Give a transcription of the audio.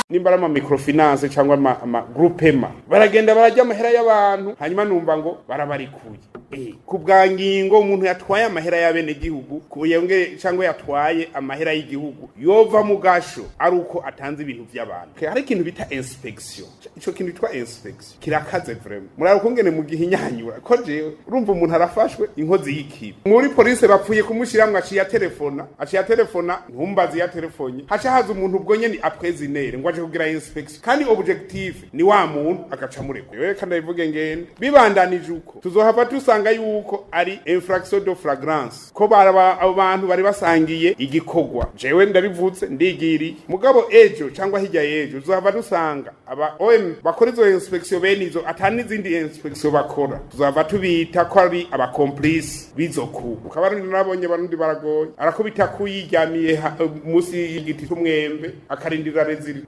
nimbara ama Microfinance cyangwa ama groupema baragenda barajya amahera y'abantu hanyuma numva ngo barabarikuye kubwangingo umuntu yatwaye amahera y'abene gihugu kuyenge cyangwa yatwaye amahera y'igihugu yova mu gasho ari uko atanze ibintu by'abantu hari ikintu bita inspection ico kintu bitwa inspection kirakaze vraiment muraro kungene mu gihe inyanyura ko je urumva umuntu arafashwe inkozi y'ikibi muri police bapfuye kumushiramwe aciye telefona ntumbazi ya telefonye haca haza umuntu ubwo nyene apwezinere ngo aje kugira inspection kandi objective ni wa muntu agaca mureko yewe kandi bivuge ngene bibandanije uko tuzohava tusanga yuko ari infraction de flagrance ko abo bantu bari basangiye igikogwa jewe ndabivutse ndigiri mugabo ejo cyangwa hirya yejo tuzohava dusanga aba OM bakora izo inspection benizo atani zindi inspection bakora tuzohava tubita ko ari aba complice bizoku ukabarundi nabonye barundi baragoye arakubita kuyiryamiye musi y'igiti cy'umwembe akarindira rezili